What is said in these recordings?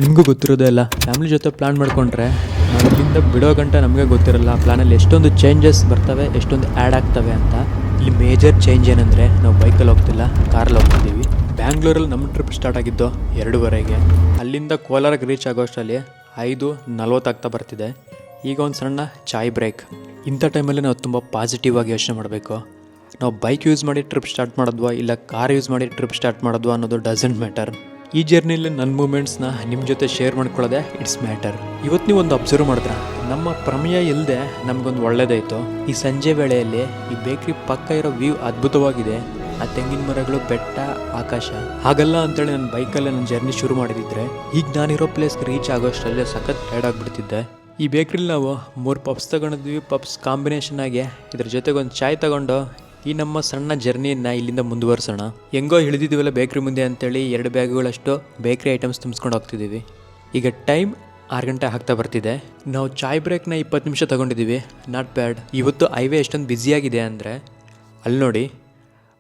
ನಿಮಗೂ ಗೊತ್ತಿರೋದೇ ಇಲ್ಲ, ಫ್ಯಾಮಿಲಿ ಜೊತೆ ಪ್ಲ್ಯಾನ್ ಮಾಡಿಕೊಂಡ್ರೆ ನಾವು ಇಲ್ಲಿಂದ ಬಿಡೋ ಗಂಟೆ ನಮಗೆ ಗೊತ್ತಿರಲ್ಲ ಪ್ಲ್ಯಾನಲ್ಲಿ ಎಷ್ಟೊಂದು ಚೇಂಜಸ್ ಬರ್ತವೆ, ಎಷ್ಟೊಂದು ಆ್ಯಡ್ ಆಗ್ತವೆ ಅಂತ. ಇಲ್ಲಿ ಮೇಜರ್ ಚೇಂಜ್ ಏನಂದರೆ ನಾವು ಬೈಕಲ್ಲಿ ಹೋಗ್ತಿಲ್ಲ, ಕಾರಲ್ಲಿ ಹೋಗ್ತಿದ್ದೀವಿ. ಬ್ಯಾಂಗ್ಳೂರಲ್ಲಿ ನಮ್ಮ ಟ್ರಿಪ್ ಸ್ಟಾರ್ಟ್ ಆಗಿದ್ದು 2:30ಗೆ. ಅಲ್ಲಿಂದ ಕೋಲಾರಕ್ಕೆ ರೀಚ್ ಆಗೋ ಅಷ್ಟರಲ್ಲಿ 5:40 ಆಗ್ತಾ ಬರ್ತಿದೆ. ಈಗ ಒಂದು ಸಣ್ಣ ಚಾಯ್ ಬ್ರೇಕ್. ಇಂಥ ಟೈಮಲ್ಲಿ ನಾವು ತುಂಬ ಪಾಸಿಟಿವ್ ಆಗಿ ಯೋಚನೆ ಮಾಡಬೇಕು. ನಾವು ಬೈಕ್ ಯೂಸ್ ಮಾಡಿ ಟ್ರಿಪ್ ಸ್ಟಾರ್ಟ್ ಮಾಡಿದ್ವಾ ಇಲ್ಲ ಕಾರ್ ಯೂಸ್ ಮಾಡಿ ಟ್ರಿಪ್ ಸ್ಟಾರ್ಟ್ ಮಾಡಿದ್ವಾ ಅನ್ನೋದು ಡಸಂಟ್ ಮ್ಯಾಟರ್. ಈ ಜರ್ನಿಯಲ್ಲಿ ನನ್ನ ಮೂಮೆಂಟ್ಸ್ನ ನಿಮ್ಮ ಜೊತೆ ಶೇರ್ ಮಾಡ್ಕೊಳ್ಳೋದೆ ಇಟ್ಸ್ ಮ್ಯಾಟರ್. ಇವತ್ತು ನೀವು ಒಂದು ಅಬ್ಸರ್ವ್ ಮಾಡಿದ್ರೆ ನಮ್ಮ ಪ್ರಮೇಯ ಇಲ್ಲದೆ ನಮಗೊಂದು ಒಳ್ಳೇದಾಯಿತು. ಈ ಸಂಜೆ ವೇಳೆಯಲ್ಲಿ ಈ ಬೇಕ್ರಿ ಪಕ್ಕ ಇರೋ ವ್ಯೂ ಅದ್ಭುತವಾಗಿದೆ. ಆ ತೆಂಗಿನ ಮರಗಳು, ಬೆಟ್ಟ, ಆಕಾಶ. ಹಾಗಲ್ಲ ಅಂತೇಳಿ ನನ್ನ ಬೈಕಲ್ಲೇ ನನ್ನ ಜರ್ನಿ ಶುರು ಮಾಡಿದಿದ್ರೆ ಈಗ ನಾನಿರೋ ಪ್ಲೇಸ್ಗೆ ರೀಚ್ ಆಗೋಷ್ಟರಲ್ಲೇ ಸಖತ್ ಟೈರ್ಡ್ ಆಗಿಬಿಡ್ತಿದ್ದೆ. ಈ ಬೇಕ್ರಿಲಿ ನಾವು 3 ಪಪ್ಸ್ ತಗೊಂಡಿದ್ವಿ. ಪಪ್ಸ್ ಕಾಂಬಿನೇಷನ್ ಆಗಿ ಇದ್ರ ಜೊತೆಗೆ ಒಂದು ಚಾಯ್ ತಗೊಂಡು ಈ ನಮ್ಮ ಸಣ್ಣ ಜರ್ನಿಯನ್ನು ಇಲ್ಲಿಂದ ಮುಂದುವರ್ಸೋಣ. ಹೆಂಗೋ ಇಳಿದಿದ್ದೀವಲ್ಲ ಬೇಕ್ರಿ ಮುಂದೆ ಅಂತೇಳಿ 2 ಬ್ಯಾಗ್ಗಳಷ್ಟು ಬೇಕ್ರಿ ಐಟಮ್ಸ್ ತುಂಬಿಸ್ಕೊಂಡು ಹೋಗ್ತಿದ್ದೀವಿ. ಈಗ ಟೈಮ್ 6 ಗಂಟೆ ಆಗ್ತಾ ಬರ್ತಿದೆ. ನಾವು ಚಾಯ್ ಬ್ರೇಕ್ನ 20 ನಿಮಿಷ ತೊಗೊಂಡಿದ್ದೀವಿ. Not bad. ಇವತ್ತು ಹೈವೇ ಎಷ್ಟೊಂದು ಬ್ಯುಸಿಯಾಗಿದೆ ಅಂದರೆ ಅಲ್ಲಿ ನೋಡಿ,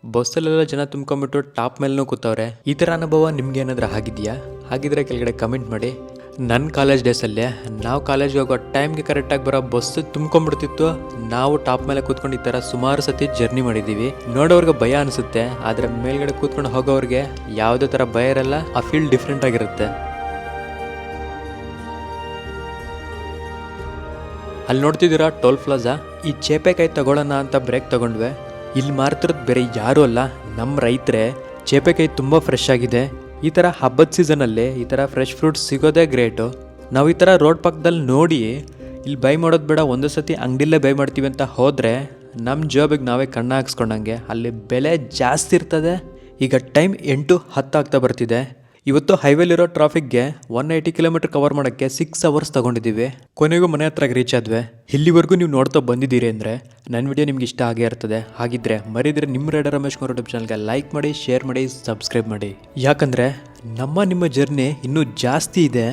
ಬಸ್ಸಲ್ಲೆಲ್ಲ ಜನ ತುಂಬ್ಕೊಂಬಿಟ್ಟು ಟಾಪ್ ಮೇಲೂ ಕೂತವ್ರೆ. ಈ ಥರ ಅನುಭವ ನಿಮ್ಗೆ ಏನಾದರೂ ಆಗಿದೆಯಾ? ಹಾಗಿದ್ರೆ ಕೆಳಗಡೆ ಕಮೆಂಟ್ ಮಾಡಿ. ನನ್ನ ಕಾಲೇಜ್ ಡೇಸಲ್ಲೇ ನಾವು ಕಾಲೇಜ್ಗೆ ಹೋಗೋ ಟೈಮ್ಗೆ ಕರೆಕ್ಟಾಗಿ ಬರೋ ಬಸ್ಸು ತುಂಬ್ಕೊಂಡ್ಬಿಡ್ತಿತ್ತು. ನಾವು ಟಾಪ್ ಮೇಲೆ ಕೂತ್ಕೊಂಡು ಈ ಥರ ಸುಮಾರು ಸತಿ ಜರ್ನಿ ಮಾಡಿದ್ದೀವಿ. ನೋಡೋರ್ಗೆ ಭಯ ಅನಿಸುತ್ತೆ, ಆದರೆ ಮೇಲ್ಗಡೆ ಕೂತ್ಕೊಂಡು ಹೋಗೋರಿಗೆ ಯಾವುದೇ ಥರ ಭಯ ಇರಲ್ಲ. ಆ ಫೀಲ್ ಡಿಫ್ರೆಂಟ್ ಆಗಿರುತ್ತೆ. ಅಲ್ಲಿ ನೋಡ್ತಿದ್ದೀರಾ ಟೋಲ್ ಪ್ಲಾಜಾ. ಈ ಚೇಪೆಕಾಯಿ ತಗೊಳ್ಳೋಣ ಅಂತ ಬ್ರೇಕ್ ತಗೊಂಡ್ವೆ. ಇಲ್ಲಿ ಮಾರ್ತಿರೋದು ಬೇರೆ ಯಾರೂ ಅಲ್ಲ, ನಮ್ಮ ರೈತರೇ. ಚೇಪೆಕಾಯಿ ತುಂಬ ಫ್ರೆಶ್ ಆಗಿದೆ. ಈ ಥರ ಹಬ್ಬದ ಸೀಸನಲ್ಲಿ ಈ ಥರ ಫ್ರೆಶ್ ಫ್ರೂಟ್ಸ್ ಸಿಗೋದೇ ಗ್ರೇಟು. ನಾವು ಈ ಥರ ರೋಡ್ ಪಕ್ಕದಲ್ಲಿ ನೋಡಿ ಇಲ್ಲಿ ಬೈ ಮಾಡೋದು ಬೇಡ, ಒಂದೇ ಸತಿ ಅಂಗಡಿಲ್ಲೇ ಬೈ ಮಾಡ್ತೀವಿ ಅಂತ ಹೋದರೆ ನಮ್ಮ ಜಾಬಿಗೆ ನಾವೇ ಕಣ್ಣು ಹಾಕ್ಸ್ಕೊಂಡಂಗೆ. ಅಲ್ಲಿ ಬೆಲೆ ಜಾಸ್ತಿ ಇರ್ತದೆ. ಈಗ ಟೈಮ್ 8:10 ಆಗ್ತಾ ಬರ್ತಿದೆ. ಇವತ್ತು ಹೈವೇಲಿರೋ ಟ್ರಾಫಿಕ್ಗೆ 180 ಕಿಲೋಮೀಟರ್ ಕವರ್ ಮಾಡೋಕ್ಕೆ 6 ಅವರ್ಸ್ ತೊಗೊಂಡಿದ್ದೀವಿ. ಕೊನೆಗೂ ಮನೆ ಹತ್ರಕ್ಕೆ ರೀಚ್ ಆದ್ವಿ. ಇಲ್ಲಿವರೆಗೂ ನೀವು ನೋಡ್ತಾ ಬಂದಿದ್ದೀರಿ ಅಂದರೆ ನನ್ನ ವಿಡಿಯೋ ನಿಮ್ಗೆ ಇಷ್ಟ ಆಗೇ ಇರ್ತದೆ. ಹಾಗಿದ್ರೆ ಮರಿದ್ರೆ ನಿಮ್ಮ ರೈಡರ್ ರಮೇಶ್ ಕುಮಾರ್ ಯೂಟ್ಯೂಬ್ ಚಾನಲ್ಗೆ ಲೈಕ್ ಮಾಡಿ, ಶೇರ್ ಮಾಡಿ, ಸಬ್ಸ್ಕ್ರೈಬ್ ಮಾಡಿ. ಯಾಕಂದರೆ ನಿಮ್ಮ ಜರ್ನಿ ಇನ್ನೂ ಜಾಸ್ತಿ ಇದೆ.